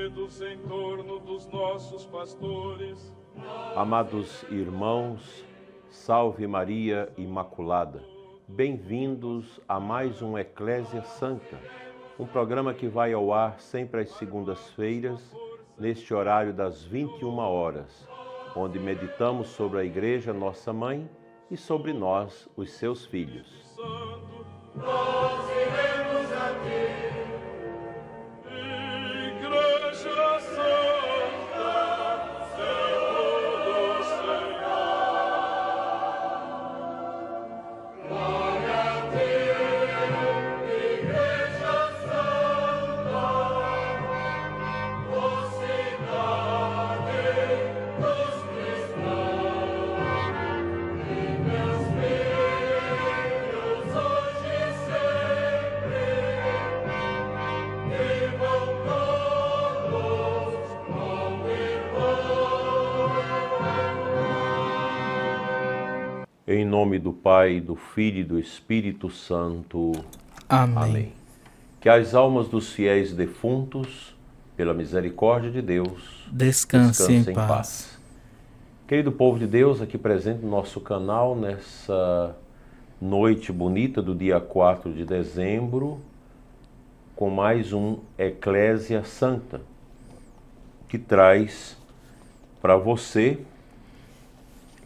reunidos em torno dos nossos pastores. Amados irmãos, salve Maria Imaculada. Bem-vindos a mais um Eclésia Santa, um programa que vai ao ar sempre às segundas-feiras, neste horário das 21 horas, onde meditamos sobre a Igreja, nossa Mãe, e sobre nós, os seus filhos. Santo, nós iremos a ti, Igreja Santa, Senhor do Senhor. Glória a ti, Igreja Santa, ó cidade dos cristãos, e meus filhos hoje e sempre, e vão todos como irmãos. Em nome do Pai, do Filho e do Espírito Santo. Amém. Que as almas dos fiéis defuntos, pela misericórdia de Deus, Descanse em paz. Querido povo de Deus, aqui presente no nosso canal, nessa noite bonita do dia 4 de dezembro, com mais um Eclésia Santa, que traz para você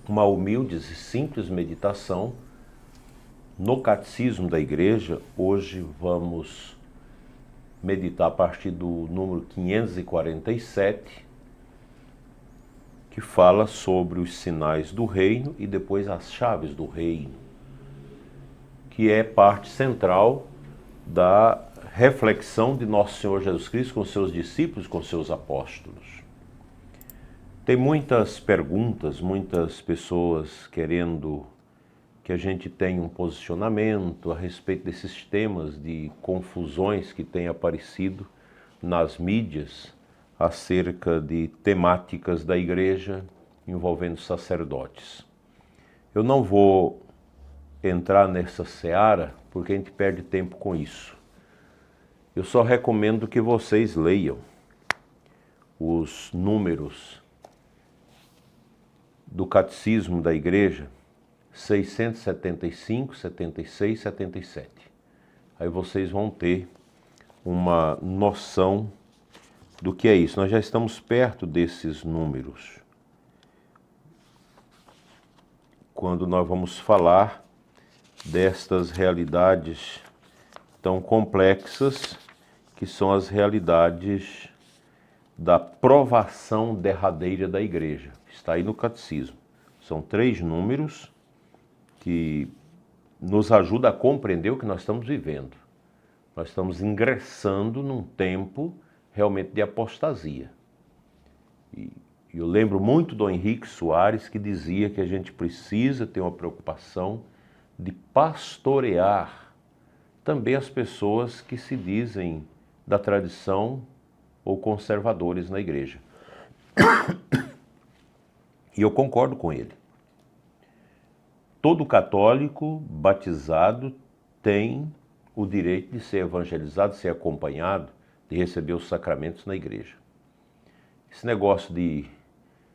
uma humilde e simples meditação no Catecismo da Igreja. Hoje vamos meditar a partir do número 547, que fala sobre os sinais do reino e depois as chaves do reino, que é parte central da reflexão de Nosso Senhor Jesus Cristo com seus discípulos, com seus apóstolos. Tem muitas perguntas, muitas pessoas querendo que a gente tenha um posicionamento a respeito desses temas de confusões que têm aparecido nas mídias acerca de temáticas da igreja envolvendo sacerdotes. Eu não vou entrar nessa seara porque a gente perde tempo com isso. Eu só recomendo que vocês leiam os números do Catecismo da Igreja 675, 76, 77. Aí vocês vão ter uma noção do que é isso. Nós já estamos perto desses números, quando nós vamos falar destas realidades tão complexas, que são as realidades da provação derradeira da Igreja. Está aí no Catecismo. São 3 números que nos ajudam a compreender o que nós estamos vivendo. Nós estamos ingressando num tempo realmente de apostasia. E eu lembro muito do Henrique Soares, que dizia que a gente precisa ter uma preocupação de pastorear também as pessoas que se dizem da tradição ou conservadores na igreja. E eu concordo com ele. Todo católico batizado tem o direito de ser evangelizado, ser acompanhado, de receber os sacramentos na igreja. Esse negócio de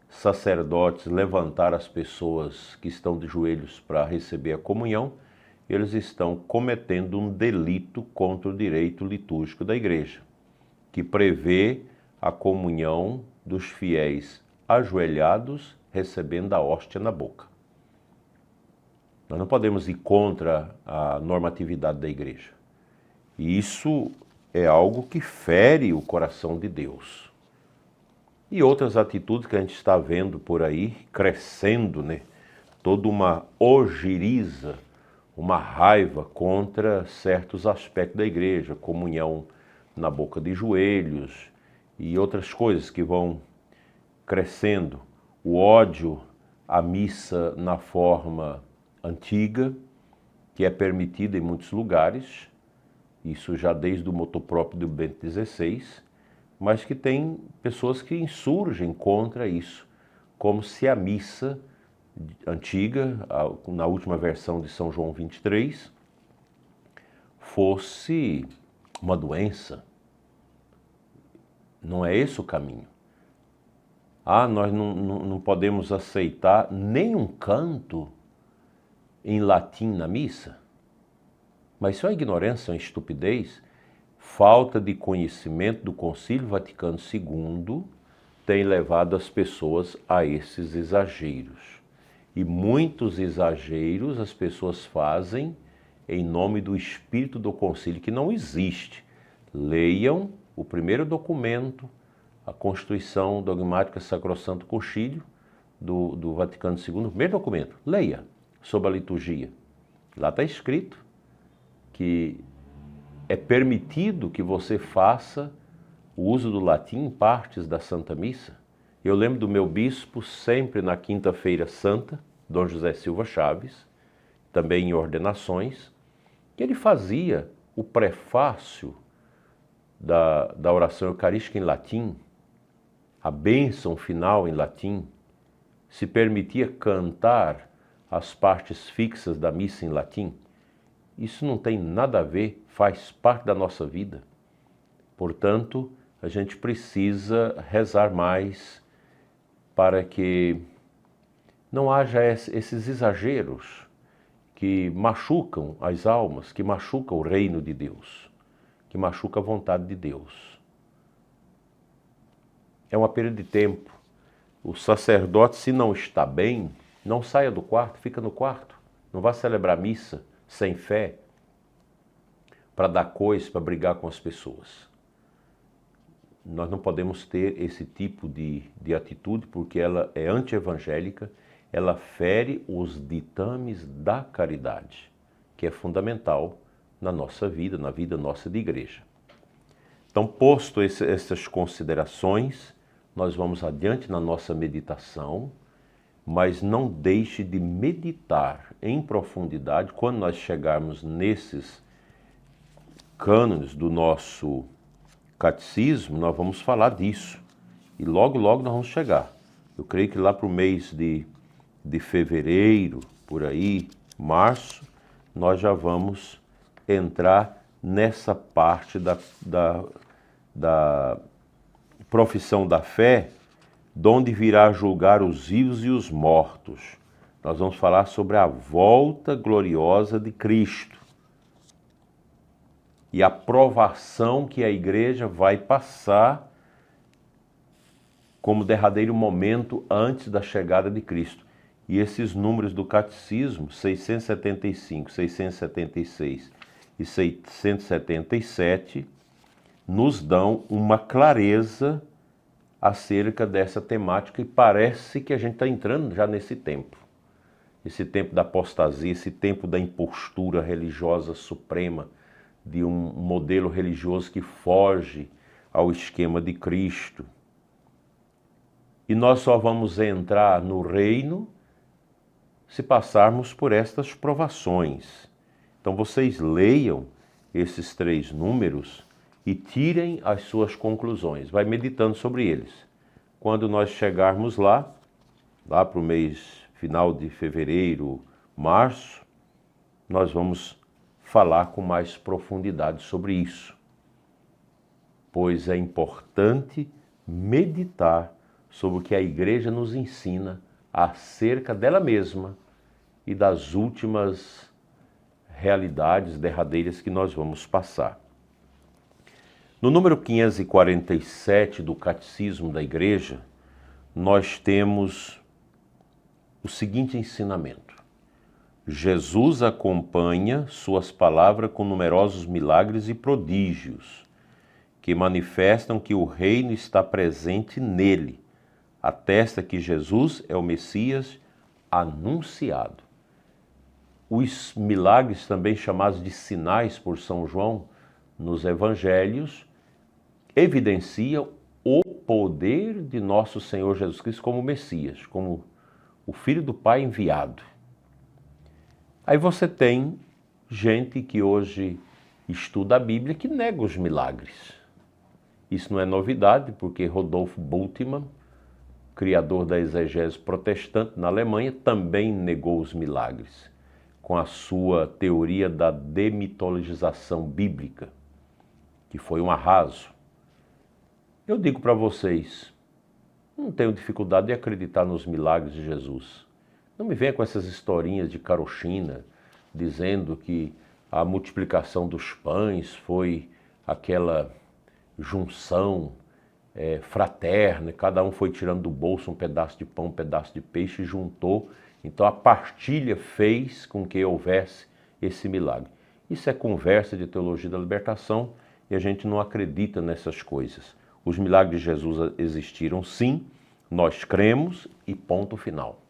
sacerdotes levantar as pessoas que estão de joelhos para receber a comunhão, eles estão cometendo um delito contra o direito litúrgico da igreja, que prevê a comunhão dos fiéis ajoelhados, recebendo a hóstia na boca. Nós não podemos ir contra a normatividade da igreja. E isso é algo que fere o coração de Deus. E outras atitudes que a gente está vendo por aí, crescendo, né? Toda uma ojeriza, uma raiva contra certos aspectos da igreja, comunhão na boca de joelhos e outras coisas que vão crescendo. O ódio à missa na forma antiga, que é permitida em muitos lugares, isso já desde o motu próprio do Bento XVI, mas que tem pessoas que insurgem contra isso, como se a missa antiga, na última versão de São João 23, fosse uma doença. Não é esse o caminho. Nós não podemos aceitar nenhum canto em latim na missa? Mas isso é ignorância, é uma estupidez. Falta de conhecimento do Concílio Vaticano II tem levado as pessoas a esses exageros. E muitos exageros as pessoas fazem em nome do espírito do concílio, que não existe. Leiam o primeiro documento, a Constituição Dogmática Sacrosanto Concílio do Vaticano II, o primeiro documento. Leia sobre a liturgia. Lá está escrito que é permitido que você faça o uso do latim em partes da Santa Missa. Eu lembro do meu bispo, sempre na Quinta-feira Santa, Dom José Silva Chaves, também em ordenações, que ele fazia o prefácio da oração eucarística em latim, a bênção final em latim, se permitia cantar as partes fixas da missa em latim. Isso não tem nada a ver, faz parte da nossa vida. Portanto, a gente precisa rezar mais para que não haja esses exageros que machucam as almas, que machucam o reino de Deus, que machucam a vontade de Deus. É uma perda de tempo. O sacerdote, se não está bem, não saia do quarto, fica no quarto. Não vá celebrar missa sem fé para dar coisa, para brigar com as pessoas. Nós não podemos ter esse tipo de atitude porque ela é anti-evangélica, ela fere os ditames da caridade, que é fundamental na nossa vida, na vida nossa de igreja. Então, posto essas considerações, nós vamos adiante na nossa meditação, mas não deixe de meditar em profundidade. Quando nós chegarmos nesses cânones do nosso catecismo, nós vamos falar disso. E logo, logo nós vamos chegar. Eu creio que lá para o mês de fevereiro, por aí, março, nós já vamos entrar nessa parte da profissão da fé, de onde virá julgar os vivos e os mortos. Nós vamos falar sobre a volta gloriosa de Cristo e a provação que a igreja vai passar como derradeiro momento antes da chegada de Cristo. E esses números do catecismo, 675, 676 e 677, nos dão uma clareza acerca dessa temática e parece que a gente está entrando já nesse tempo. Esse tempo da apostasia, esse tempo da impostura religiosa suprema, de um modelo religioso que foge ao esquema de Cristo. E nós só vamos entrar no reino se passarmos por estas provações. Então vocês leiam esses 3 números e tirem as suas conclusões. Vai meditando sobre eles. Quando nós chegarmos lá para o mês final de fevereiro, março, nós vamos falar com mais profundidade sobre isso. Pois é importante meditar sobre o que a igreja nos ensina acerca dela mesma e das últimas realidades derradeiras que nós vamos passar. No número 547 do Catecismo da Igreja, nós temos o seguinte ensinamento: Jesus acompanha suas palavras com numerosos milagres e prodígios, que manifestam que o reino está presente nele, atesta que Jesus é o Messias anunciado. Os milagres, também chamados de sinais por São João, nos evangelhos, evidenciam o poder de nosso Senhor Jesus Cristo como Messias, como o Filho do Pai enviado. Aí você tem gente que hoje estuda a Bíblia que nega os milagres. Isso não é novidade, porque Rodolfo Bultmann, criador da exegese protestante na Alemanha, também negou os milagres, com a sua teoria da demitologização bíblica, que foi um arraso. Eu digo para vocês, não tenho dificuldade de acreditar nos milagres de Jesus. Não me venha com essas historinhas de carochinha, dizendo que a multiplicação dos pães foi aquela junção fraterna, cada um foi tirando do bolso um pedaço de pão, um pedaço de peixe e juntou. Então a partilha fez com que houvesse esse milagre. Isso é conversa de teologia da libertação e a gente não acredita nessas coisas. Os milagres de Jesus existiram sim, nós cremos e ponto final.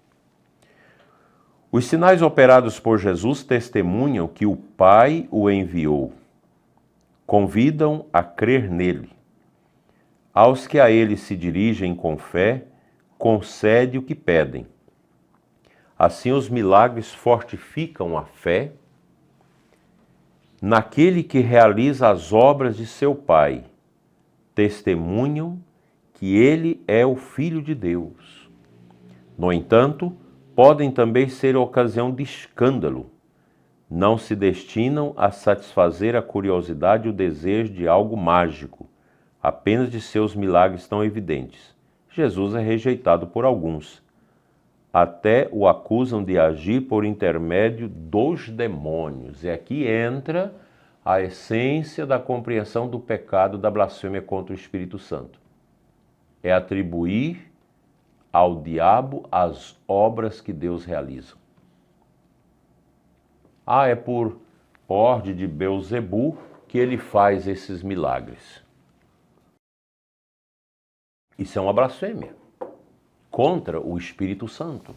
Os sinais operados por Jesus testemunham que o Pai o enviou. Convidam a crer nele. Aos que a ele se dirigem com fé, concede o que pedem. Assim os milagres fortificam a fé naquele que realiza as obras de seu Pai. Testemunham que ele é o Filho de Deus. No entanto, podem também ser ocasião de escândalo. Não se destinam a satisfazer a curiosidade e o desejo de algo mágico, apenas de seus milagres tão evidentes. Jesus é rejeitado por alguns. Até o acusam de agir por intermédio dos demônios. E aqui entra a essência da compreensão do pecado da blasfêmia contra o Espírito Santo. É atribuir ao diabo as obras que Deus realiza. É por ordem de Belzebu que ele faz esses milagres. Isso é uma blasfêmia contra o Espírito Santo.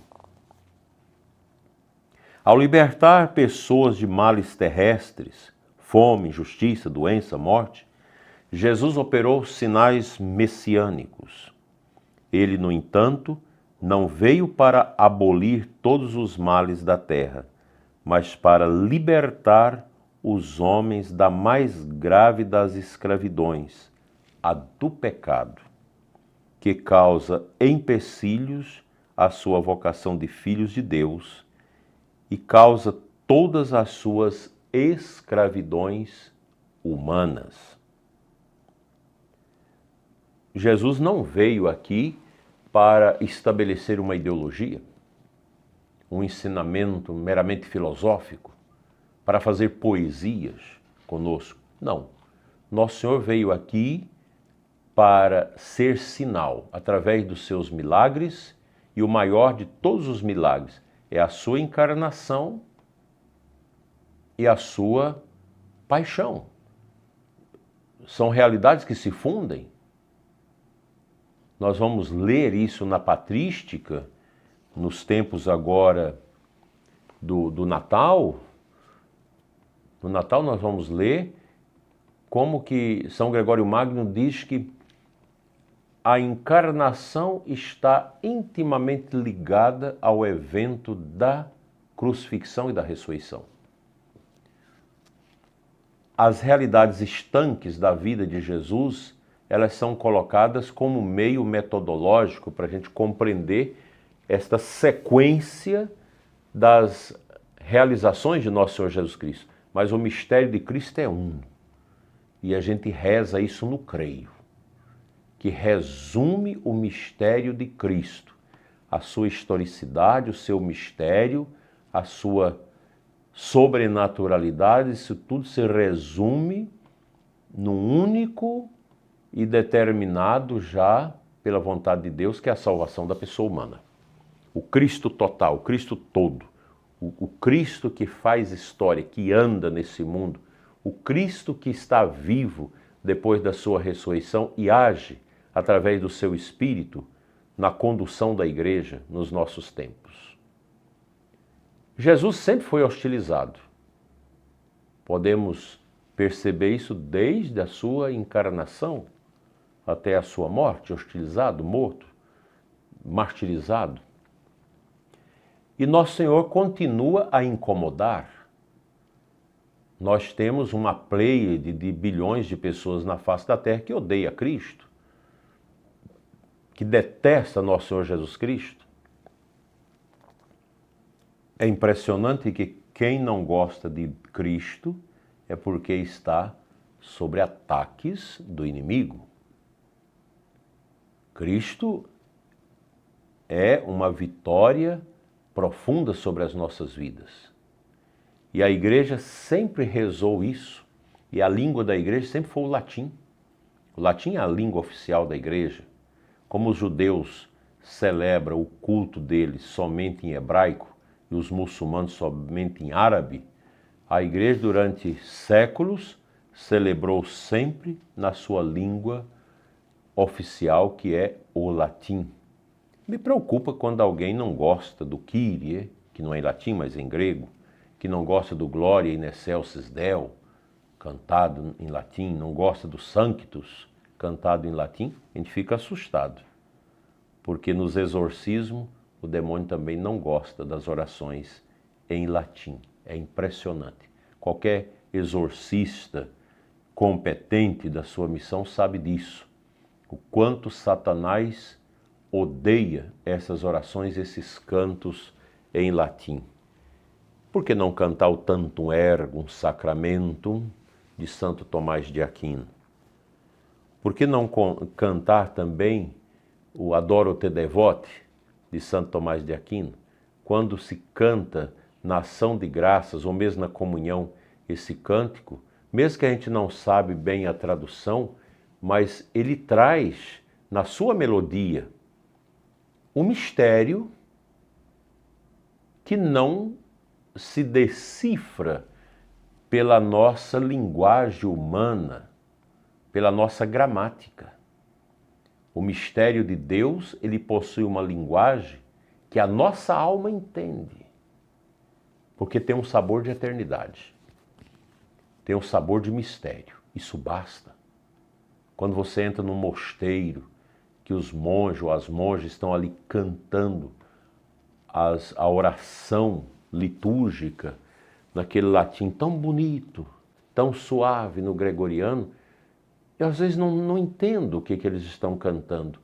Ao libertar pessoas de males terrestres, fome, injustiça, doença, morte, Jesus operou sinais messiânicos. Ele, no entanto, não veio para abolir todos os males da terra, mas para libertar os homens da mais grave das escravidões, a do pecado, que causa empecilhos à sua vocação de filhos de Deus e causa todas as suas escravidões humanas. Jesus não veio aqui para estabelecer uma ideologia, um ensinamento meramente filosófico, para fazer poesias conosco. Não. Nosso Senhor veio aqui para ser sinal, através dos seus milagres, e o maior de todos os milagres é a sua encarnação e a sua paixão. São realidades que se fundem. Nós vamos ler isso na patrística, nos tempos agora do Natal. No Natal nós vamos ler como que São Gregório Magno diz que a encarnação está intimamente ligada ao evento da crucifixão e da ressurreição. As realidades estanques da vida de Jesus, elas são colocadas como meio metodológico para a gente compreender esta sequência das realizações de Nosso Senhor Jesus Cristo. Mas o mistério de Cristo é um. E a gente reza isso no creio, que resume o mistério de Cristo, a sua historicidade, o seu mistério, a sua sobrenaturalidade. Isso tudo se resume num único e determinado já pela vontade de Deus, que é a salvação da pessoa humana. O Cristo total, o Cristo todo, o Cristo que faz história, que anda nesse mundo, o Cristo que está vivo depois da sua ressurreição e age através do seu Espírito na condução da igreja nos nossos tempos. Jesus sempre foi hostilizado. Podemos perceber isso desde a sua encarnação até a sua morte, hostilizado, morto, martirizado. E Nosso Senhor continua a incomodar. Nós temos uma pleiade de bilhões de pessoas na face da terra que odeia Cristo, que detesta Nosso Senhor Jesus Cristo. É impressionante que quem não gosta de Cristo é porque está sob ataques do inimigo. Cristo é uma vitória profunda sobre as nossas vidas. E a igreja sempre rezou isso, e a língua da igreja sempre foi o latim. O latim é a língua oficial da igreja. Como os judeus celebram o culto deles somente em hebraico e os muçulmanos somente em árabe, a igreja durante séculos celebrou sempre na sua língua oficial, que é o latim. Me preocupa quando alguém não gosta do Kyrie, que não é em latim, mas em grego, que não gosta do Gloria in excelsis Deo, cantado em latim, não gosta do Sanctus, cantado em latim, a gente fica assustado. Porque nos exorcismos, o demônio também não gosta das orações em latim. É impressionante. Qualquer exorcista competente da sua missão sabe disso. O quanto Satanás odeia essas orações, esses cantos em latim. Por que não cantar o Tantum Ergum Sacramentum de Santo Tomás de Aquino? Por que não cantar também o Adoro Te Devote de Santo Tomás de Aquino? Quando se canta na ação de graças ou mesmo na comunhão esse cântico, mesmo que a gente não sabe bem a tradução, mas ele traz na sua melodia um mistério que não se decifra pela nossa linguagem humana, pela nossa gramática. O mistério de Deus, ele possui uma linguagem que a nossa alma entende, porque tem um sabor de eternidade, tem um sabor de mistério. Isso basta. Quando você entra num mosteiro, que os monges ou as monjas estão ali cantando a oração litúrgica, naquele latim tão bonito, tão suave no gregoriano, eu às vezes não entendo o que eles estão cantando,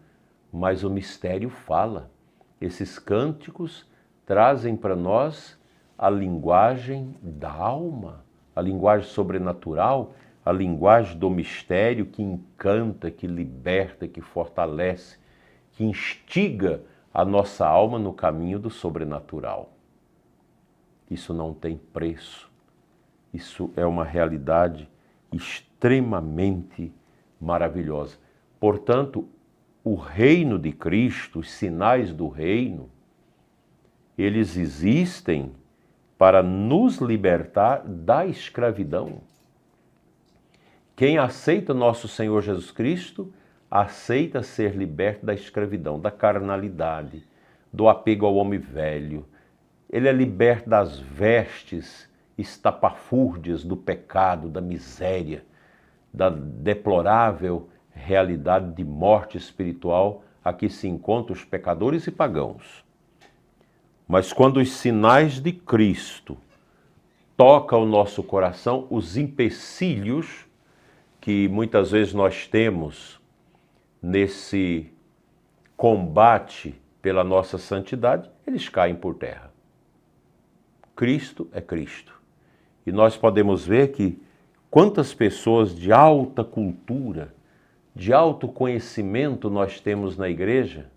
mas o mistério fala. Esses cânticos trazem para nós a linguagem da alma, a linguagem sobrenatural, a linguagem do mistério que encanta, que liberta, que fortalece, que instiga a nossa alma no caminho do sobrenatural. Isso não tem preço. Isso é uma realidade extremamente maravilhosa. Portanto, o reino de Cristo, os sinais do reino, eles existem para nos libertar da escravidão. Quem aceita nosso Senhor Jesus Cristo, aceita ser liberto da escravidão, da carnalidade, do apego ao homem velho. Ele é liberto das vestes estapafúrdias do pecado, da miséria, da deplorável realidade de morte espiritual a que se encontram os pecadores e pagãos. Mas quando os sinais de Cristo tocam o nosso coração, os empecilhos que muitas vezes nós temos nesse combate pela nossa santidade, eles caem por terra. Cristo é Cristo. E nós podemos ver que quantas pessoas de alta cultura, de alto conhecimento nós temos na igreja,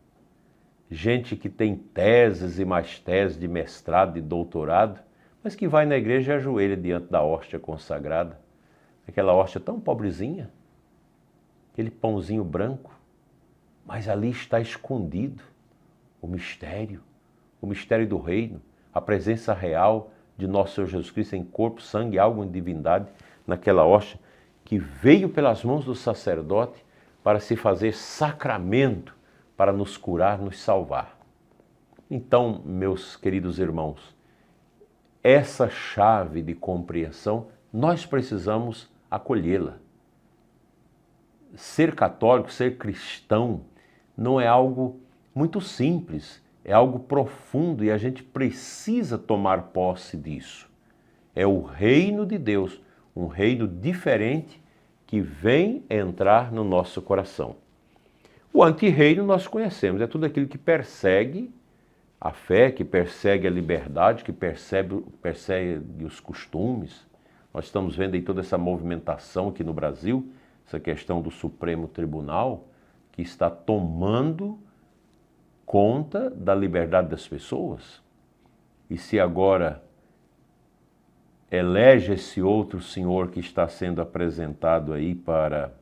gente que tem teses e mais teses de mestrado e doutorado, mas que vai na igreja e ajoelha diante da hóstia consagrada. Aquela hóstia tão pobrezinha, aquele pãozinho branco, mas ali está escondido o mistério do reino, a presença real de nosso Senhor Jesus Cristo em corpo, sangue, alma e divindade, naquela hóstia que veio pelas mãos do sacerdote para se fazer sacramento, para nos curar, nos salvar. Então, meus queridos irmãos, essa chave de compreensão, nós precisamos acolhê-la. Ser católico, ser cristão, não é algo muito simples, é algo profundo e a gente precisa tomar posse disso. É o reino de Deus, um reino diferente que vem entrar no nosso coração. O antirreino nós conhecemos, é tudo aquilo que persegue a fé, que persegue a liberdade, que persegue os costumes. Nós estamos vendo aí toda essa movimentação aqui no Brasil, essa questão do Supremo Tribunal, que está tomando conta da liberdade das pessoas. E se agora elege esse outro senhor que está sendo apresentado aí para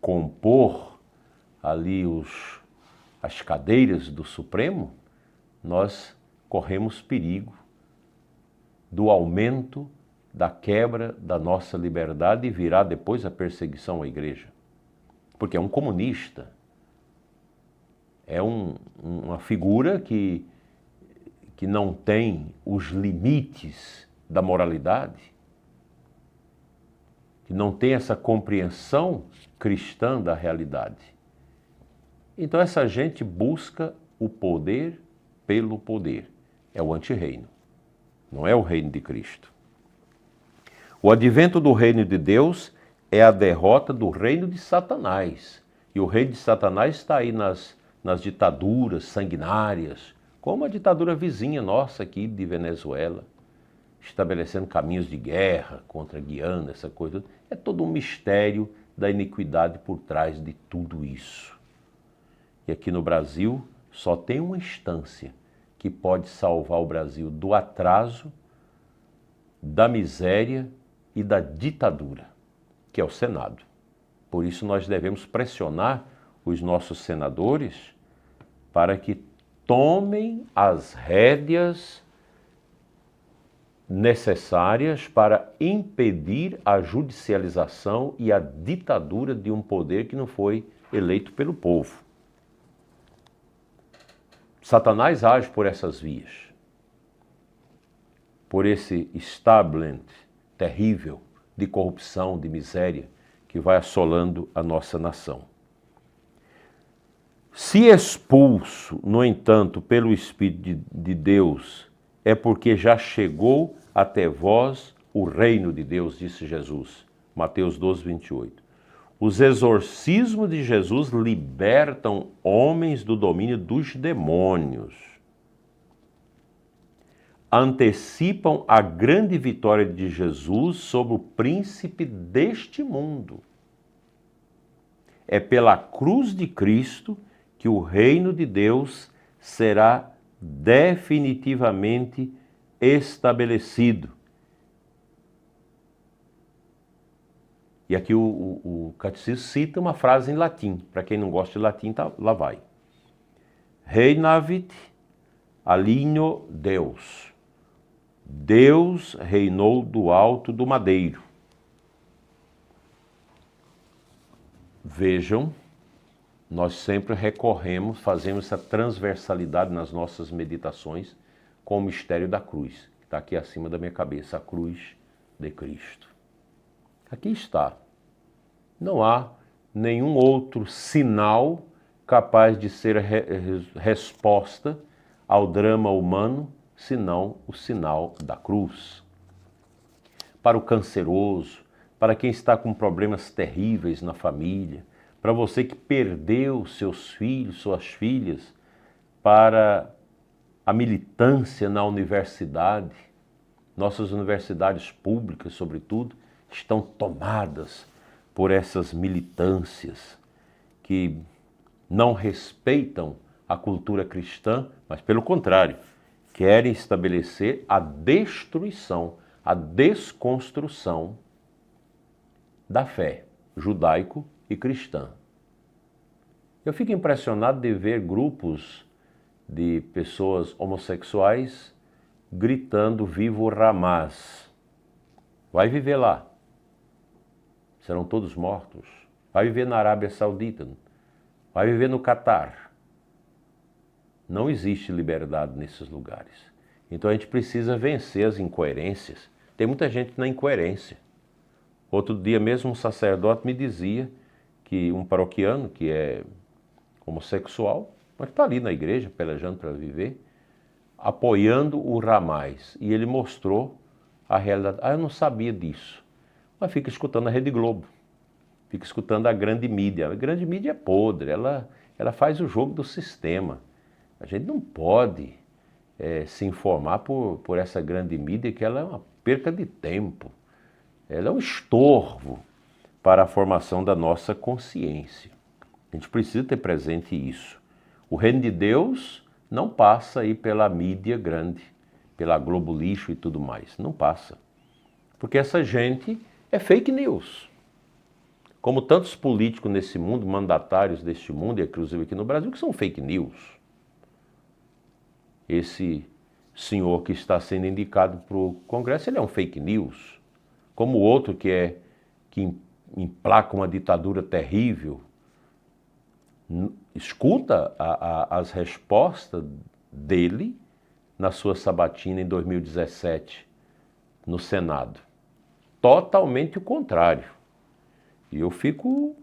compor ali as cadeiras do Supremo, nós corremos perigo do aumento da quebra da nossa liberdade e virá depois a perseguição à igreja. Porque é um comunista, é uma figura que não tem os limites da moralidade, que não tem essa compreensão cristã da realidade. Então essa gente busca o poder pelo poder. É o antirreino, não é o reino de Cristo. O advento do reino de Deus é a derrota do reino de Satanás. E o reino de Satanás está aí nas ditaduras sanguinárias, como a ditadura vizinha nossa aqui de Venezuela, estabelecendo caminhos de guerra contra a Guiana, essa coisa. É todo um mistério da iniquidade por trás de tudo isso. E aqui no Brasil só tem uma instância que pode salvar o Brasil do atraso, da miséria e da ditadura, que é o Senado. Por isso nós devemos pressionar os nossos senadores para que tomem as rédeas necessárias para impedir a judicialização e a ditadura de um poder que não foi eleito pelo povo. Satanás age por essas vias, por esse establishment terrível de corrupção, de miséria, que vai assolando a nossa nação. Se expulso, no entanto, pelo Espírito de Deus, é porque já chegou até vós o reino de Deus, disse Jesus. Mateus 12, 28. Os exorcismos de Jesus libertam homens do domínio dos demônios. Antecipam a grande vitória de Jesus sobre o príncipe deste mundo. É pela cruz de Cristo que o reino de Deus será definitivamente estabelecido. E aqui o catecismo cita uma frase em latim. Para quem não gosta de latim, tá, lá vai. Reinavit aligno Deus. Deus reinou do alto do madeiro. Vejam, nós sempre recorremos, fazemos essa transversalidade nas nossas meditações com o mistério da cruz, que está aqui acima da minha cabeça, a cruz de Cristo. Aqui está. Não há nenhum outro sinal capaz de ser resposta ao drama humano, senão o sinal da cruz. Para o canceroso, para quem está com problemas terríveis na família, para você que perdeu seus filhos, suas filhas, para a militância na universidade, nossas universidades públicas, sobretudo, estão tomadas por essas militâncias que não respeitam a cultura cristã, mas pelo contrário, querem estabelecer a destruição, a desconstrução da fé judaico e cristã. Eu fico impressionado de ver grupos de pessoas homossexuais gritando "Viva o Hamas". Vai viver lá. Serão todos mortos. Vai viver na Arábia Saudita. Vai viver no Catar. Não existe liberdade nesses lugares. Então a gente precisa vencer as incoerências. Tem muita gente na incoerência. Outro dia mesmo um sacerdote me dizia que um paroquiano que é homossexual, mas está ali na igreja, pelejando para viver, apoiando o Hamas. E ele mostrou a realidade. Eu não sabia disso. Mas fica escutando a Rede Globo, fica escutando a grande mídia. A grande mídia é podre, ela faz o jogo do sistema. A gente não pode se informar por essa grande mídia, que ela é uma perca de tempo. Ela é um estorvo para a formação da nossa consciência. A gente precisa ter presente isso. O reino de Deus não passa aí pela mídia grande, pela Globo Lixo e tudo mais. Não passa. Porque essa gente é fake news. Como tantos políticos nesse mundo, mandatários deste mundo, e inclusive aqui no Brasil, que são fake news. Esse senhor que está sendo indicado para o Congresso, ele é um fake news. Como o outro que emplaca uma ditadura terrível. Escuta as respostas dele na sua sabatina em 2017 no Senado. Totalmente o contrário. E eu fico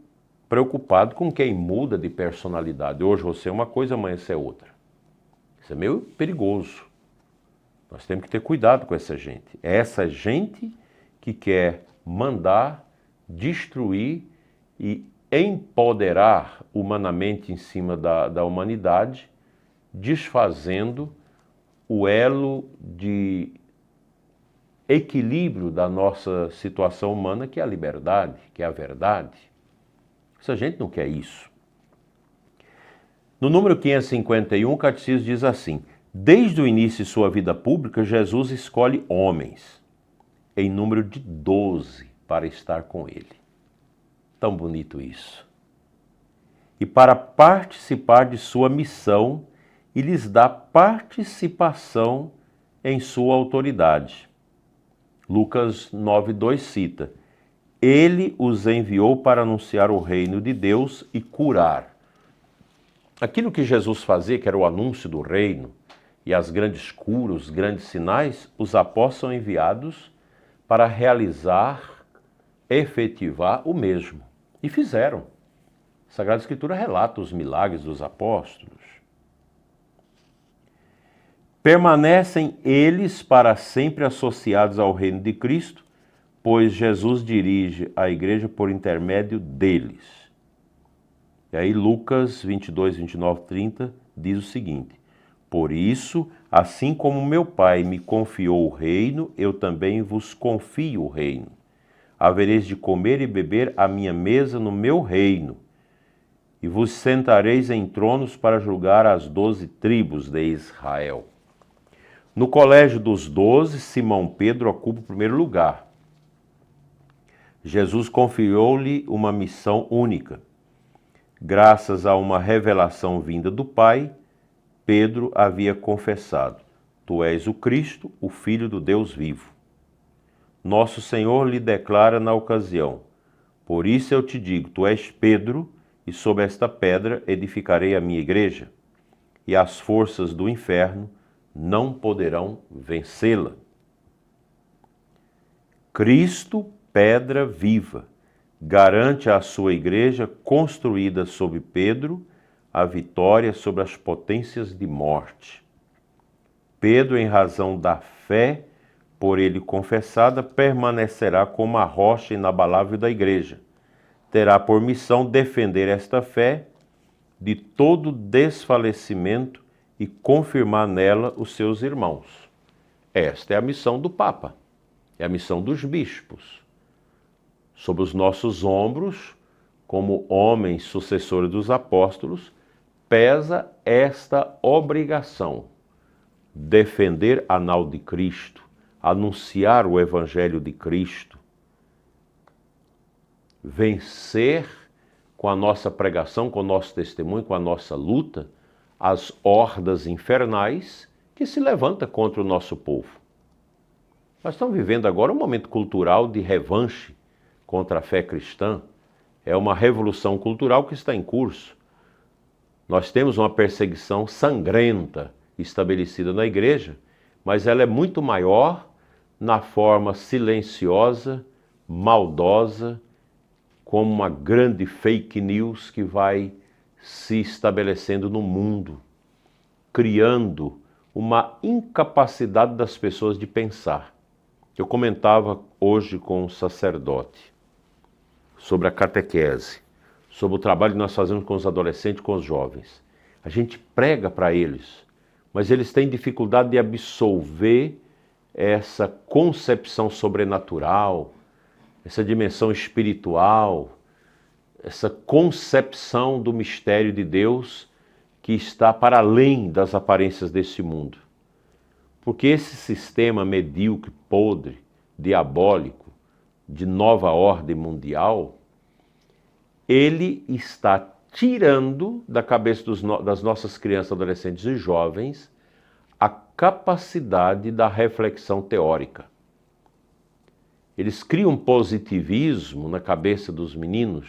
preocupado com quem muda de personalidade. Hoje você é uma coisa, amanhã você é outra. Isso é meio perigoso. Nós temos que ter cuidado com essa gente. É essa gente que quer mandar, destruir e empoderar humanamente em cima da humanidade, desfazendo o elo de equilíbrio da nossa situação humana, que é a liberdade, que é a verdade. Essa gente não quer isso. No número 551, o Catecismo diz assim: desde o início de sua vida pública, Jesus escolhe homens, em número de 12, para estar com ele. Tão bonito isso. E para participar de sua missão, e lhes dá participação em sua autoridade. Lucas 9:2 cita: ele os enviou para anunciar o reino de Deus e curar. Aquilo que Jesus fazia, que era o anúncio do reino, e as grandes curas, os grandes sinais, os apóstolos são enviados para realizar, efetivar o mesmo. E fizeram. A Sagrada Escritura relata os milagres dos apóstolos. Permanecem eles para sempre associados ao reino de Cristo, pois Jesus dirige a igreja por intermédio deles. E aí Lucas 22, 29, 30 diz o seguinte: por isso, assim como meu Pai me confiou o reino, eu também vos confio o reino. Havereis de comer e beber à minha mesa no meu reino, e vos sentareis em tronos para julgar as 12 tribos de Israel. No colégio dos 12, Simão Pedro ocupa o primeiro lugar. Jesus confiou-lhe uma missão única. Graças a uma revelação vinda do Pai, Pedro havia confessado: tu és o Cristo, o Filho do Deus vivo. Nosso Senhor lhe declara na ocasião: por isso eu te digo, tu és Pedro, e sobre esta pedra edificarei a minha igreja, e as forças do inferno não poderão vencê-la. Cristo, pedra viva, garante à sua igreja, construída sob Pedro, a vitória sobre as potências de morte. Pedro, em razão da fé por ele confessada, permanecerá como a rocha inabalável da igreja. Terá por missão defender esta fé de todo desfalecimento e confirmar nela os seus irmãos. Esta é a missão do Papa, é a missão dos bispos. Sob os nossos ombros, como homens sucessores dos apóstolos, pesa esta obrigação: defender a nau de Cristo, anunciar o Evangelho de Cristo, vencer com a nossa pregação, com o nosso testemunho, com a nossa luta, as hordas infernais que se levantam contra o nosso povo. Nós estamos vivendo agora um momento cultural de revanche contra a fé cristã. É uma revolução cultural que está em curso. Nós temos uma perseguição sangrenta estabelecida na igreja, mas ela é muito maior na forma silenciosa, maldosa, como uma grande fake news que vai se estabelecendo no mundo, criando uma incapacidade das pessoas de pensar. Eu comentava hoje com um sacerdote sobre a catequese, sobre o trabalho que nós fazemos com os adolescentes, com os jovens. A gente prega para eles, mas eles têm dificuldade de absolver essa concepção sobrenatural, essa dimensão espiritual, essa concepção do mistério de Deus que está para além das aparências desse mundo. Porque esse sistema medíocre, podre, diabólico, de nova ordem mundial, ele está tirando da cabeça das nossas crianças, adolescentes e jovens a capacidade da reflexão teórica. Eles criam um positivismo na cabeça dos meninos,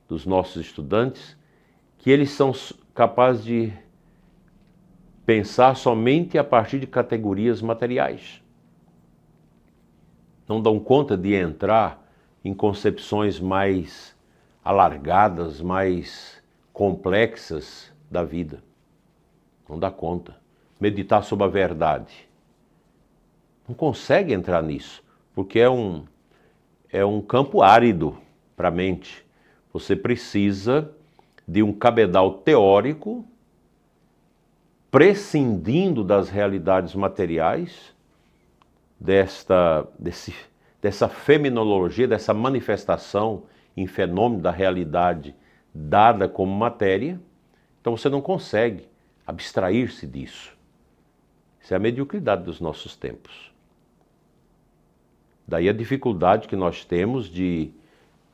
dos nossos estudantes, que eles são capazes de pensar somente a partir de categorias materiais. Não dão conta de entrar em concepções mais alargadas, mais complexas da vida. Não dá conta. Meditar sobre a verdade. Não consegue entrar nisso, porque é um campo árido para a mente. Você precisa de um cabedal teórico, prescindindo das realidades materiais, dessa fenomenologia, dessa manifestação em fenômeno da realidade dada como matéria. Então você não consegue abstrair-se disso. Isso é a mediocridade dos nossos tempos. Daí a dificuldade que nós temos de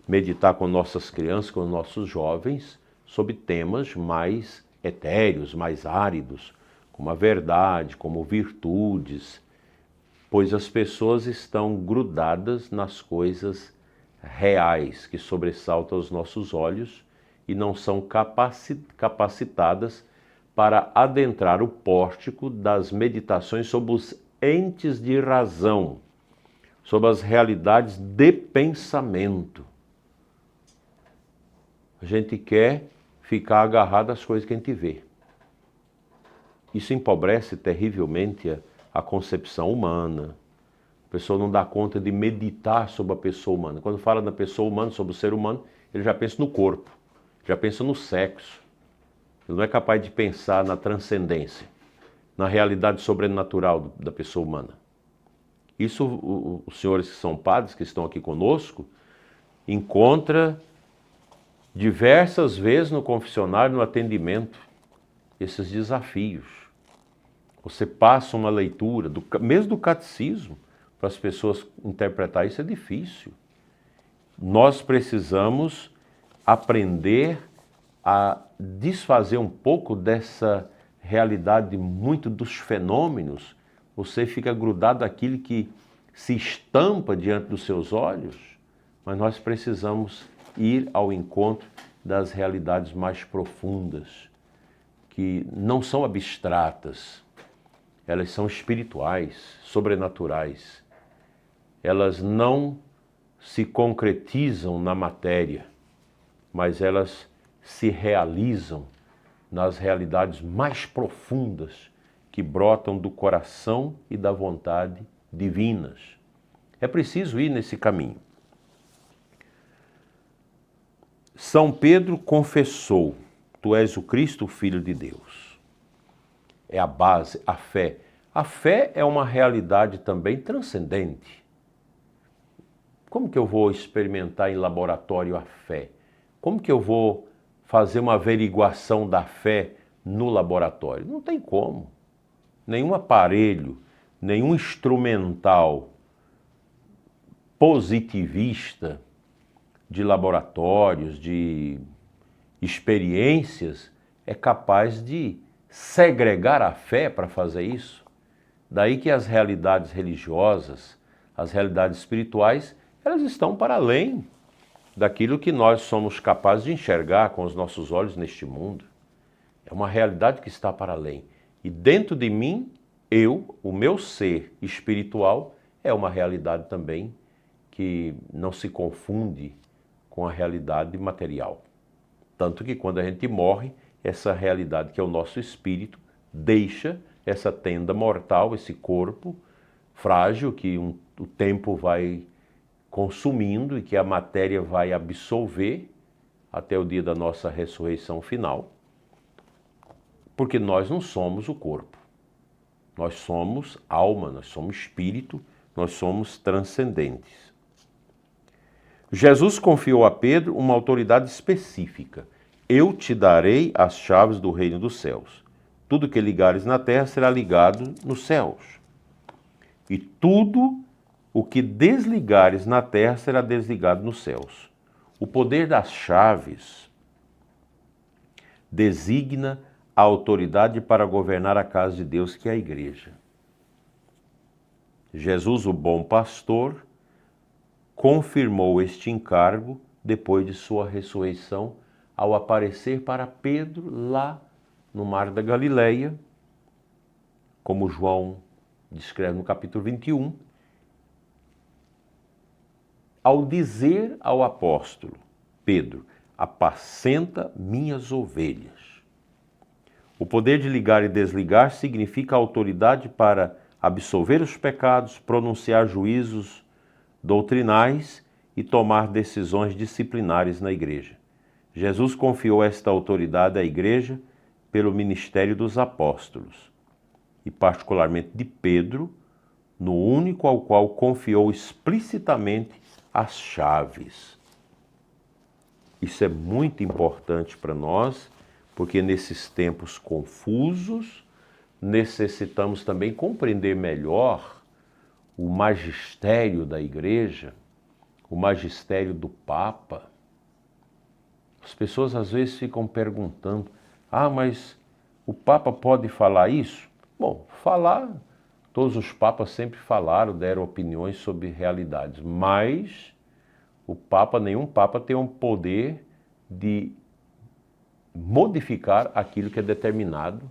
meditar com nossas crianças, com nossos jovens, sobre temas mais etéreos, mais áridos, como a verdade, como virtudes, pois as pessoas estão grudadas nas coisas reais que sobressaltam aos nossos olhos e não são capacitadas para adentrar o pórtico das meditações sobre os entes de razão, sobre as realidades de pensamento. A gente quer ficar agarrado às coisas que a gente vê. Isso empobrece terrivelmente a concepção humana. A pessoa não dá conta de meditar sobre a pessoa humana. Quando fala da pessoa humana, sobre o ser humano, ele já pensa no corpo, já pensa no sexo. Ele não é capaz de pensar na transcendência, na realidade sobrenatural da pessoa humana. Isso os senhores que são padres, que estão aqui conosco, encontra diversas vezes no confessionário, no atendimento, esses desafios. Você passa uma leitura, mesmo do catecismo, para as pessoas interpretar isso é difícil. Nós precisamos aprender a desfazer um pouco dessa realidade muito dos fenômenos. Você fica grudado àquilo que se estampa diante dos seus olhos, mas nós precisamos ir ao encontro das realidades mais profundas, que não são abstratas, elas são espirituais, sobrenaturais. Elas não se concretizam na matéria, mas elas se realizam nas realidades mais profundas que brotam do coração e da vontade divinas. É preciso ir nesse caminho. São Pedro confessou: Tu és o Cristo, o Filho de Deus. É a base, a fé. A fé é uma realidade também transcendente. Como que eu vou experimentar em laboratório a fé? Como que eu vou fazer uma averiguação da fé no laboratório? Não tem como. Nenhum aparelho, nenhum instrumental positivista de laboratórios, de experiências, é capaz de segregar a fé para fazer isso. Daí que as realidades religiosas, as realidades espirituais, elas estão para além daquilo que nós somos capazes de enxergar com os nossos olhos neste mundo. É uma realidade que está para além. E dentro de mim, o meu ser espiritual, é uma realidade também que não se confunde com a realidade material. Tanto que quando a gente morre, essa realidade que é o nosso espírito deixa essa tenda mortal, esse corpo frágil que o tempo vai consumindo e que a matéria vai absolver até o dia da nossa ressurreição final. Porque nós não somos o corpo. Nós somos alma, nós somos espírito, nós somos transcendentes. Jesus confiou a Pedro uma autoridade específica. Eu te darei as chaves do reino dos céus. Tudo que ligares na terra será ligado nos céus. E tudo o que desligares na terra será desligado nos céus. O poder das chaves designa a autoridade para governar a casa de Deus, que é a igreja. Jesus, o bom pastor, confirmou este encargo depois de sua ressurreição, ao aparecer para Pedro lá no Mar da Galileia, como João descreve no capítulo 21, ao dizer ao apóstolo Pedro: apacenta minhas ovelhas. O poder de ligar e desligar significa a autoridade para absolver os pecados, pronunciar juízos doutrinais e tomar decisões disciplinares na igreja. Jesus confiou esta autoridade à igreja pelo ministério dos apóstolos, e particularmente de Pedro, no único ao qual confiou explicitamente as chaves. Isso é muito importante para nós, porque nesses tempos confusos, necessitamos também compreender melhor o magistério da igreja, o magistério do Papa. As pessoas às vezes ficam perguntando: mas o Papa pode falar isso? Bom, falar, todos os papas sempre falaram, deram opiniões sobre realidades, mas nenhum Papa tem um poder de modificar aquilo que é determinado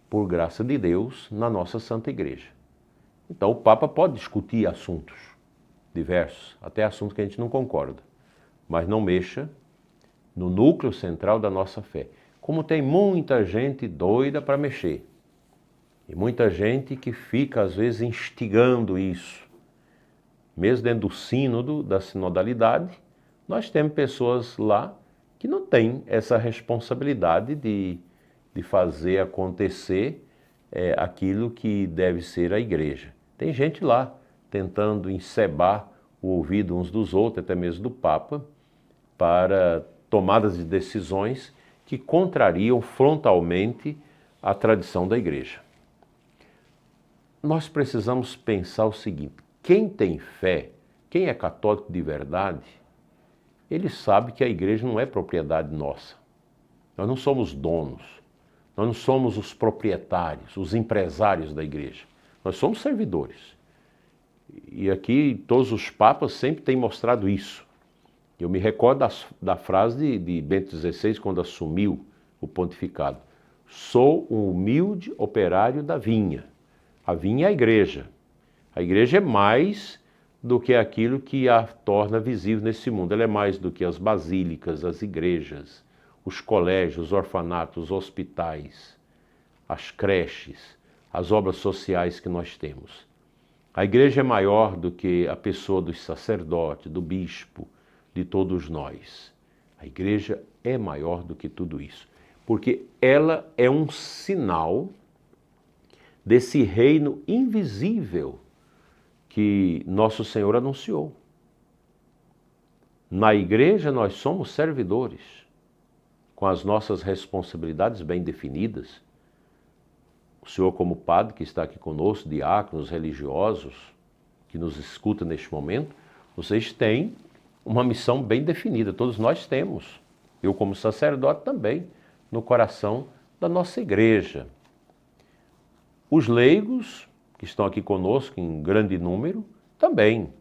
por graça de Deus na nossa Santa Igreja. Então o Papa pode discutir assuntos diversos, até assuntos que a gente não concorda, mas não mexa no núcleo central da nossa fé. Como tem muita gente doida para mexer, e muita gente que fica às vezes instigando isso. Mesmo dentro do sínodo, da sinodalidade, nós temos pessoas lá que não têm essa responsabilidade de fazer acontecer aquilo que deve ser a igreja. Tem gente lá tentando encebar o ouvido uns dos outros, até mesmo do Papa, para tomadas de decisões que contrariam frontalmente a tradição da igreja. Nós precisamos pensar o seguinte: quem tem fé, quem é católico de verdade, ele sabe que a igreja não é propriedade nossa. Nós não somos donos, nós não somos os proprietários, os empresários da igreja. Nós somos servidores. E aqui todos os papas sempre têm mostrado isso. Eu me recordo da frase de Bento XVI, quando assumiu o pontificado: sou um humilde operário da vinha. A vinha é a igreja. A igreja é mais do que aquilo que a torna visível nesse mundo. Ela é mais do que as basílicas, as igrejas, os colégios, os orfanatos, os hospitais, as creches, as obras sociais que nós temos. A igreja é maior do que a pessoa do sacerdote, do bispo, de todos nós. A igreja é maior do que tudo isso, porque ela é um sinal desse reino invisível que Nosso Senhor anunciou. Na igreja nós somos servidores, com as nossas responsabilidades bem definidas. O senhor, como padre que está aqui conosco, diáconos, religiosos, que nos escuta neste momento, vocês têm uma missão bem definida, todos nós temos. Eu, como sacerdote, também, no coração da nossa igreja. Os leigos, que estão aqui conosco em grande número, também.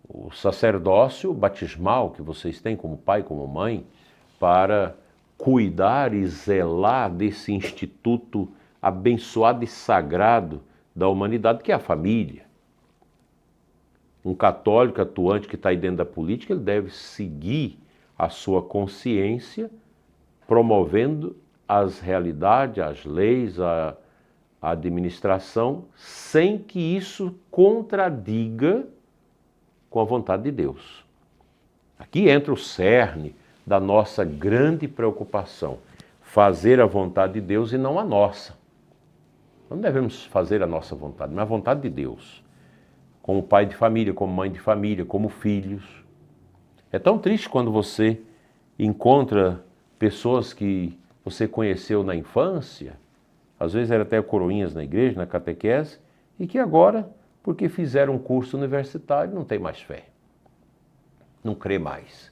O sacerdócio batismal que vocês têm como pai, como mãe, para cuidar e zelar desse instituto abençoado e sagrado da humanidade, que é a família. Um católico atuante que está aí dentro da política, ele deve seguir a sua consciência, promovendo as realidades, as leis, a administração, sem que isso contradiga com a vontade de Deus. Aqui entra o cerne da nossa grande preocupação: fazer a vontade de Deus e não a nossa. Não devemos fazer a nossa vontade, mas a vontade de Deus. Como pai de família, como mãe de família, como filhos. É tão triste quando você encontra pessoas que você conheceu na infância, às vezes eram até coroinhas na igreja, na catequese, e que agora, porque fizeram um curso universitário, não tem mais fé. Não crê mais.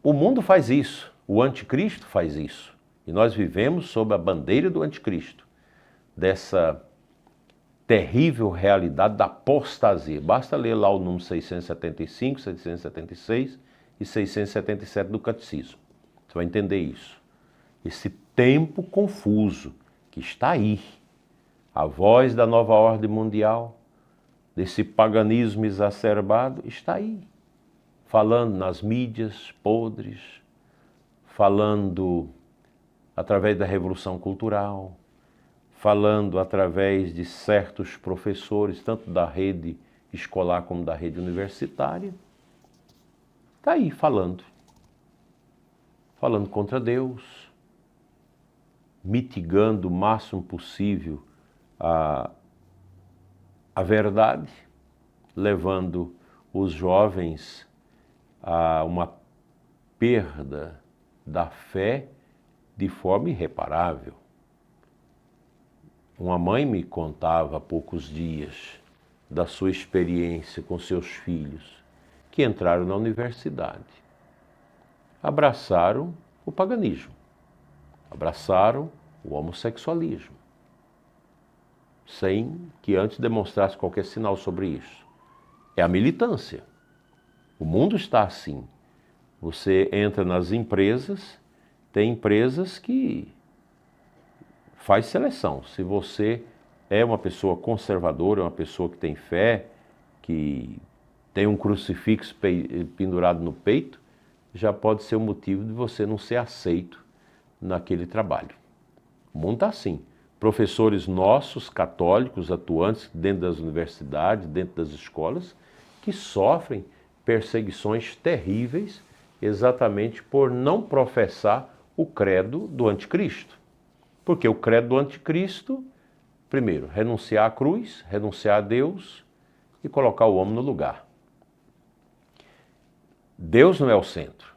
O mundo faz isso, o anticristo faz isso. E nós vivemos sob a bandeira do anticristo, dessa terrível realidade da apostasia. Basta ler lá o número 675, 676 e 677 do Catecismo. Você vai entender isso. Esse tempo confuso que está aí, a voz da nova ordem mundial, desse paganismo exacerbado, está aí. Falando nas mídias podres, falando através da revolução cultural, falando através de certos professores, tanto da rede escolar como da rede universitária. Está aí falando contra Deus, mitigando o máximo possível a verdade, levando os jovens a uma perda da fé de forma irreparável. Uma mãe me contava há poucos dias da sua experiência com seus filhos, que entraram na universidade. Abraçaram o paganismo, abraçaram o homossexualismo, sem que antes demonstrasse qualquer sinal sobre isso. É a militância. O mundo está assim. Você entra nas empresas, tem empresas que faz seleção. Se você é uma pessoa conservadora, uma pessoa que tem fé, que tem um crucifixo pendurado no peito, já pode ser o motivo de você não ser aceito naquele trabalho. O mundo está assim. Professores nossos, católicos, atuantes dentro das universidades, dentro das escolas, que sofrem perseguições terríveis exatamente por não professar o credo do anticristo. Porque o credo do anticristo, primeiro, renunciar à cruz, renunciar a Deus e colocar o homem no lugar. Deus não é o centro,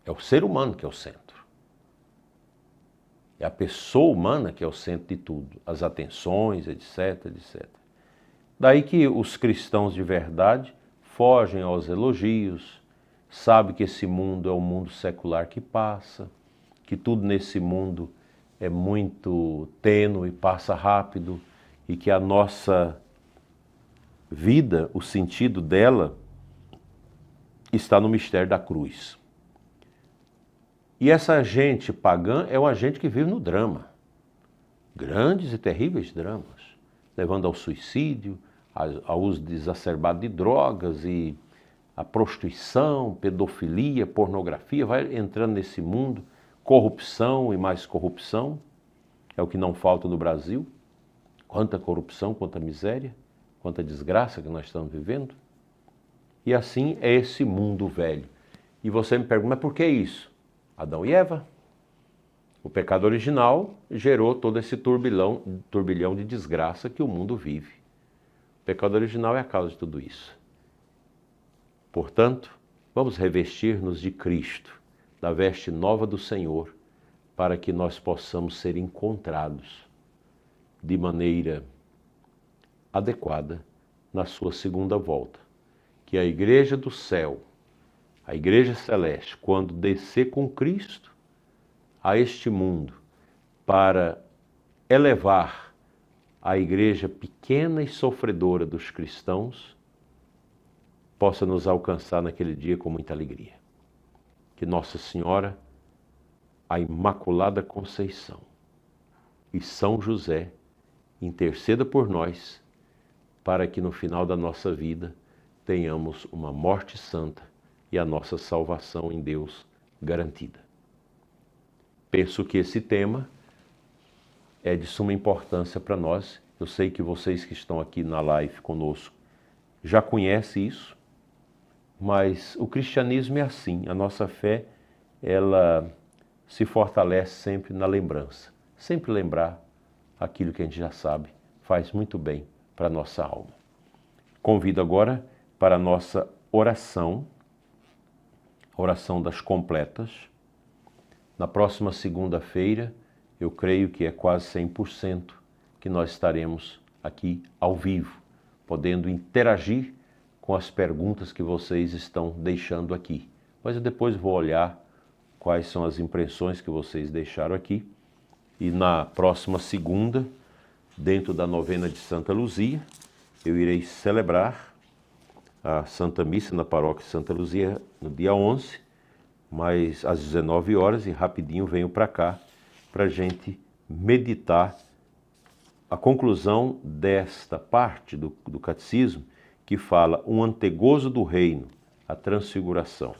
é o ser humano que é o centro. É a pessoa humana que é o centro de tudo, as atenções, etc, etc. Daí que os cristãos de verdade fogem aos elogios, sabem que esse mundo é um mundo secular que passa, que tudo nesse mundo é muito tênue, passa rápido, e que a nossa vida, o sentido dela, está no mistério da cruz. E essa gente pagã é uma gente que vive no drama. Grandes e terríveis dramas, levando ao suicídio, ao uso exacerbado de drogas e a prostituição, pedofilia, pornografia, vai entrando nesse mundo, corrupção e mais corrupção, é o que não falta no Brasil. Quanta corrupção, quanta miséria, quanta desgraça que nós estamos vivendo. E assim é esse mundo velho. E você me pergunta, mas por que isso? Adão e Eva. O pecado original gerou todo esse turbilhão de desgraça que o mundo vive. O pecado original é a causa de tudo isso. Portanto, vamos revestir-nos de Cristo, da veste nova do Senhor, para que nós possamos ser encontrados de maneira adequada na sua segunda volta. Que a igreja do céu, a igreja celeste, quando descer com Cristo a este mundo para elevar a igreja pequena e sofredora dos cristãos, possa nos alcançar naquele dia com muita alegria. Que Nossa Senhora, a Imaculada Conceição e São José interceda por nós, para que no final da nossa vida tenhamos uma morte santa e a nossa salvação em Deus garantida. Penso que esse tema é de suma importância para nós. Eu sei que vocês que estão aqui na live conosco já conhecem isso, mas o cristianismo é assim, a nossa fé, ela se fortalece sempre na lembrança. Sempre lembrar aquilo que a gente já sabe, faz muito bem para a nossa alma. Convido agora para a nossa oração a oração das completas. Na próxima segunda-feira, eu creio que é quase 100% que nós estaremos aqui ao vivo, podendo interagir com as perguntas que vocês estão deixando aqui. Mas eu depois vou olhar quais são as impressões que vocês deixaram aqui. E na próxima segunda, dentro da novena de Santa Luzia, eu irei celebrar a Santa Missa na Paróquia Santa Luzia no dia 11, mas às 19 horas, e rapidinho venho para cá para a gente meditar a conclusão desta parte do catecismo que fala um antegozo do reino, a transfiguração.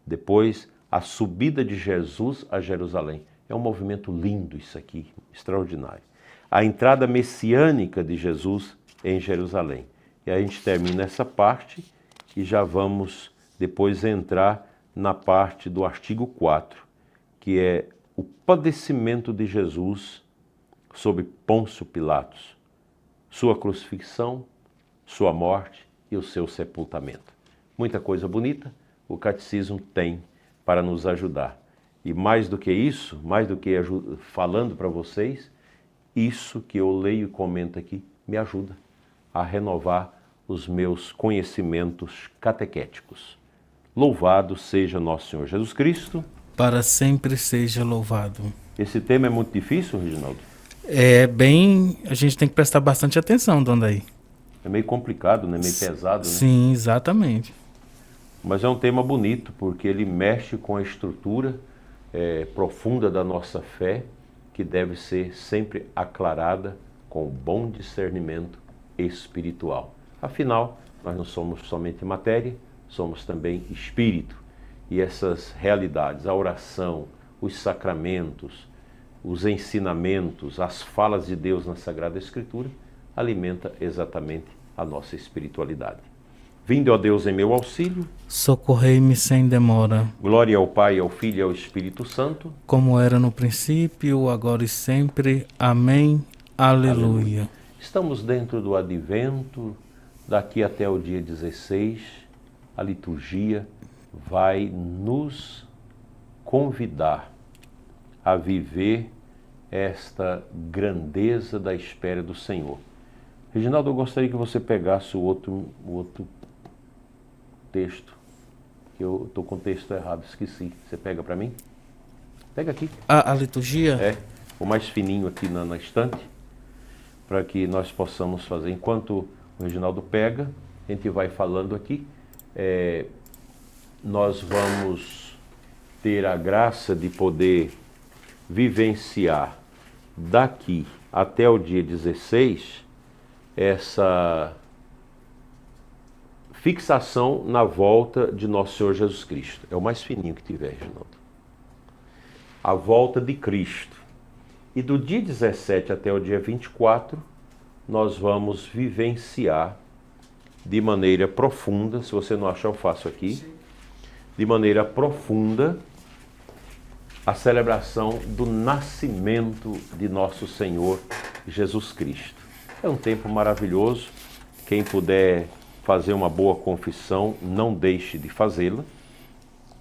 Depois, a subida de Jesus a Jerusalém. É um movimento lindo isso aqui, extraordinário. A entrada messiânica de Jesus em Jerusalém. E a gente termina essa parte e já vamos depois entrar na parte do artigo 4, que é o padecimento de Jesus sob Pôncio Pilatos, sua crucifixão, sua morte e o seu sepultamento. Muita coisa bonita o catecismo tem para nos ajudar. E mais do que isso, mais do que falando para vocês, isso que eu leio e comento aqui me ajuda a renovar os meus conhecimentos catequéticos. Louvado seja nosso Senhor Jesus Cristo. Para sempre seja louvado. Esse tema é muito difícil, Reginaldo? A gente tem que prestar bastante atenção, Dom Daí. É meio complicado, né? Meio pesado, né? Sim, exatamente. Mas é um tema bonito, porque ele mexe com a estrutura profunda da nossa fé, que deve ser sempre aclarada com bom discernimento espiritual. Afinal, nós não somos somente matéria, somos também espírito. E essas realidades, a oração, os sacramentos, os ensinamentos, as falas de Deus na Sagrada Escritura, alimenta exatamente a nossa espiritualidade. Vinde, ó Deus, em meu auxílio. Socorrei-me sem demora. Glória ao Pai, ao Filho e ao Espírito Santo. Como era no princípio, agora e sempre. Amém. Aleluia. Estamos dentro do Advento. Daqui até o dia 16, a liturgia vai nos convidar a viver esta grandeza da espera do Senhor. Reginaldo, eu gostaria que você pegasse o outro texto, que eu estou com o texto errado, esqueci. Você pega para mim? Pega aqui. A liturgia? É, o mais fininho aqui na estante, para que nós possamos fazer. Enquanto o Reginaldo pega, a gente vai falando aqui. Nós vamos ter a graça de poder vivenciar daqui até o dia 16 essa fixação na volta de nosso Senhor Jesus Cristo. É o mais fininho que tiver, Reginaldo. A volta de Cristo. E do dia 17 até o dia 24, nós vamos vivenciar de maneira profunda, se você não achar, eu faço aqui, de maneira profunda, a celebração do nascimento de nosso Senhor Jesus Cristo. É um tempo maravilhoso. Quem puder fazer uma boa confissão, não deixe de fazê-la,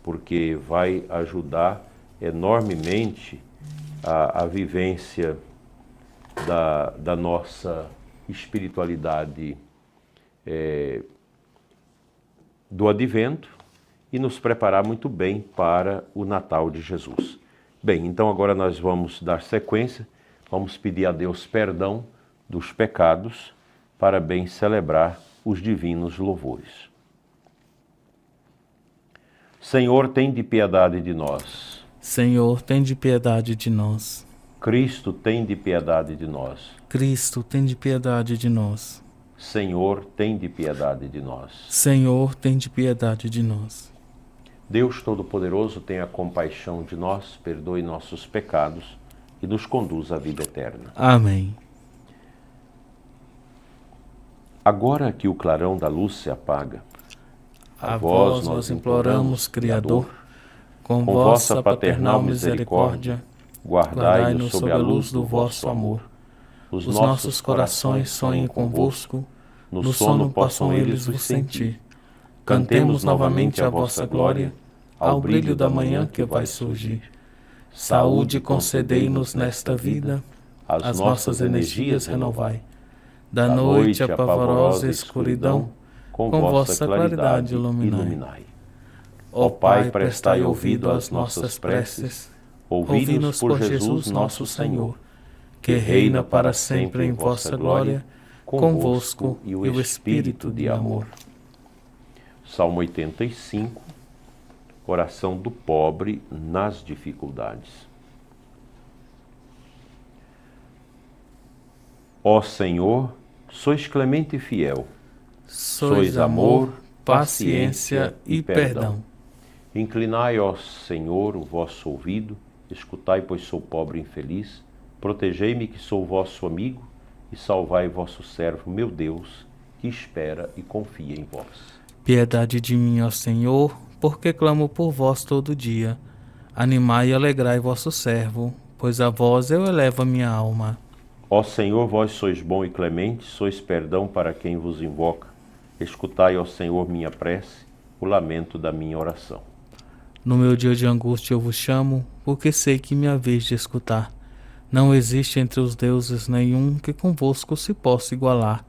porque vai ajudar enormemente a vivência da nossa espiritualidade do Advento e nos preparar muito bem para o Natal de Jesus. Bem, então agora nós vamos dar sequência, vamos pedir a Deus perdão dos pecados para bem celebrar os divinos louvores. Senhor, tem de piedade de nós. Senhor, tem de piedade de nós. Cristo, tem de piedade de nós. Cristo, tem de piedade de nós. Senhor, tem de piedade de nós. Senhor, tem de piedade de nós. Deus Todo-Poderoso, tenha compaixão de nós, perdoe nossos pecados e nos conduz à vida eterna. Amém. Agora que o clarão da luz se apaga, a vós nós imploramos, Criador, com vossa paternal misericórdia, guardai-nos sob a luz do vosso amor. Os nossos corações sonhem convosco, no sono possam eles vos sentir. Cantemos novamente a vossa glória, ao brilho da manhã que vai surgir. Saúde concedei-nos nesta vida, as nossas energias renovai. Da noite a pavorosa escuridão, com vossa claridade iluminai. Ó Pai, prestai ouvido às nossas preces, ouvi-nos por Jesus nosso Senhor, que reina para sempre em vossa glória, convosco e o Espírito de amor. Salmo 85, oração do pobre nas dificuldades. Ó Senhor, sois clemente e fiel, sois amor, paciência e perdão. Inclinai, ó Senhor, o vosso ouvido, escutai, pois sou pobre e infeliz, protegei-me, que sou vosso amigo, e salvai vosso servo, meu Deus, que espera e confia em vós. Piedade de mim, ó Senhor, porque clamo por vós todo dia. Animai e alegrai vosso servo, pois a vós eu elevo a minha alma. Ó Senhor, vós sois bom e clemente, sois perdão para quem vos invoca. Escutai, ó Senhor, minha prece, o lamento da minha oração. No meu dia de angústia eu vos chamo, porque sei que me haveis de escutar. Não existe entre os deuses nenhum que convosco se possa igualar.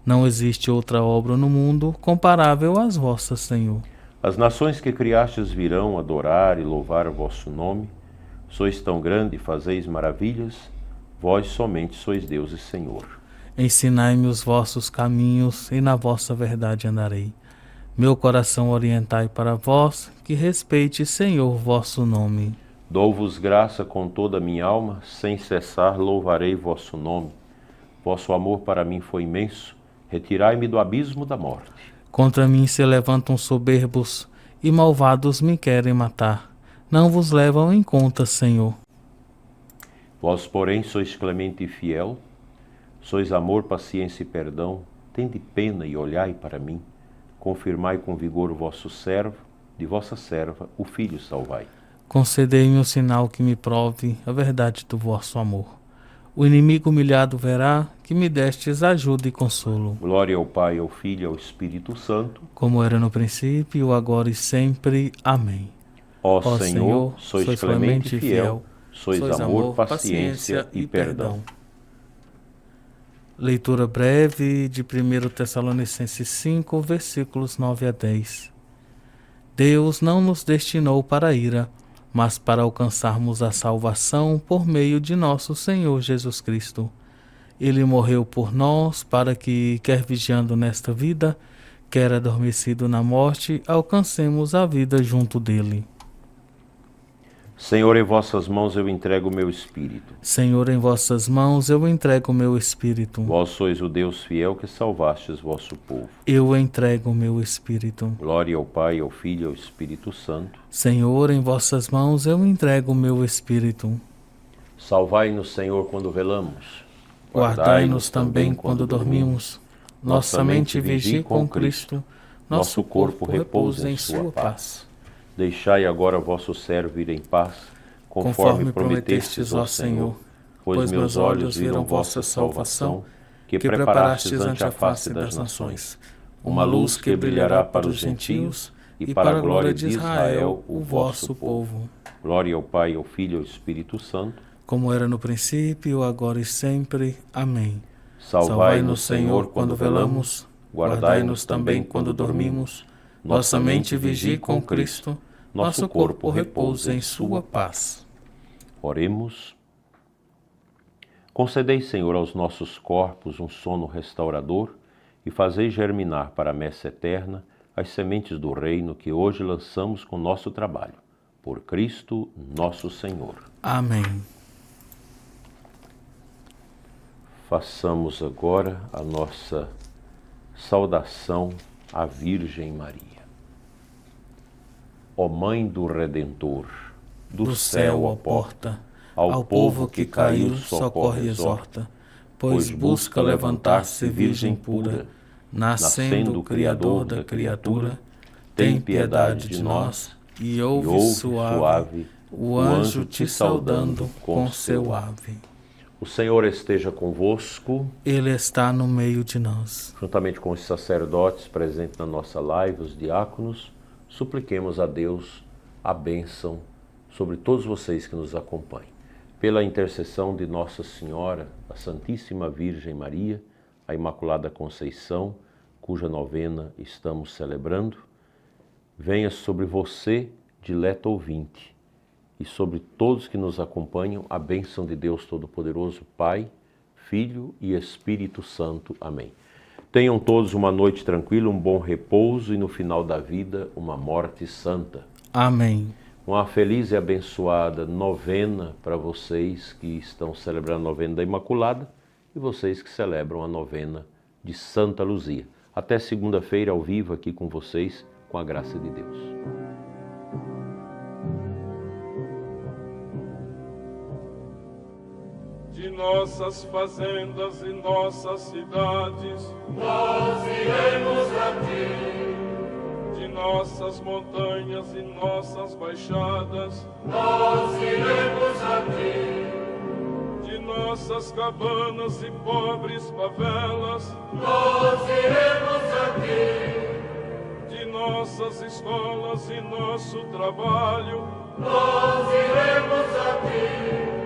Não existe outra obra no mundo comparável às vossas, Senhor. As nações que criastes virão adorar e louvar o vosso nome. Sois tão grande e fazeis maravilhas, vós somente sois Deus e Senhor. Ensinai-me os vossos caminhos e na vossa verdade andarei. Meu coração orientai para vós, que respeite, Senhor, vosso nome. Dou-vos graça com toda a minha alma, sem cessar louvarei vosso nome. Vosso amor para mim foi imenso, retirai-me do abismo da morte. Contra mim se levantam soberbos, e malvados me querem matar. Não vos levam em conta, Senhor. Vós, porém, sois clemente e fiel, sois amor, paciência e perdão, tende pena e olhai para mim. Confirmai com vigor o vosso servo, de vossa serva o filho salvai. Concedei-me um sinal que me prove a verdade do vosso amor. O inimigo humilhado verá que me destes ajuda e consolo. Glória ao Pai, ao Filho e ao Espírito Santo, como era no princípio, agora e sempre. Amém. Ó Senhor, sois clemente e fiel, sois amor, paciência e perdão. Leitura breve de 1 Tessalonicenses 5, versículos 9 a 10. Deus não nos destinou para a ira, mas para alcançarmos a salvação por meio de nosso Senhor Jesus Cristo. Ele morreu por nós para que, quer vigiando nesta vida, quer adormecido na morte, alcancemos a vida junto dele. Senhor, em vossas mãos eu entrego o meu espírito. Senhor, em vossas mãos eu entrego o meu espírito. Vós sois o Deus fiel que salvastes vosso povo. Eu entrego o meu espírito. Glória ao Pai, ao Filho e ao Espírito Santo. Senhor, em vossas mãos eu entrego o meu espírito. Salvai-nos, Senhor, quando velamos. Guardai-nos também quando dormimos. Nossa mente vigie com Cristo, nosso corpo repousa em sua paz. Deixai agora vosso servo ir em paz, conforme prometestes, ó Senhor, pois meus olhos viram vossa salvação, que preparastes ante a face das nações, uma luz que brilhará para os gentios e para a glória de Israel, o vosso povo. Glória ao Pai, ao Filho e ao Espírito Santo, como era no princípio, agora e sempre. Amém. Salvai-nos, Senhor, quando velamos, guardai-nos também quando dormimos. Nossa mente vigie com Cristo, nosso corpo repousa em sua paz. Oremos. Concedei, Senhor, aos nossos corpos um sono restaurador e fazei germinar para a messe eterna as sementes do reino que hoje lançamos com nosso trabalho. Por Cristo, nosso Senhor. Amém. Façamos agora a nossa saudação à Virgem Maria. Ó Mãe do Redentor, do céu, ó porta, ao povo que caiu socorre e exorta, pois busca levantar-se virgem pura, nascendo o Criador da criatura, tem piedade de nós e ouve suave o anjo te saudando com seu ave. O Senhor esteja convosco. Ele está no meio de nós. Juntamente com os sacerdotes presentes na nossa live, os diáconos, supliquemos a Deus a bênção sobre todos vocês que nos acompanham. Pela intercessão de Nossa Senhora, a Santíssima Virgem Maria, a Imaculada Conceição, cuja novena estamos celebrando, venha sobre você, dileto ouvinte, e sobre todos que nos acompanham, a bênção de Deus Todo-Poderoso, Pai, Filho e Espírito Santo. Amém. Tenham todos uma noite tranquila, um bom repouso e no final da vida, uma morte santa. Amém. Uma feliz e abençoada novena para vocês que estão celebrando a novena da Imaculada e vocês que celebram a novena de Santa Luzia. Até segunda-feira ao vivo aqui com vocês, com a graça de Deus. De nossas fazendas e nossas cidades, nós iremos a ti. De nossas montanhas e nossas baixadas, nós iremos a ti. De nossas cabanas e pobres favelas, nós iremos a ti. De nossas escolas e nosso trabalho, nós iremos a ti.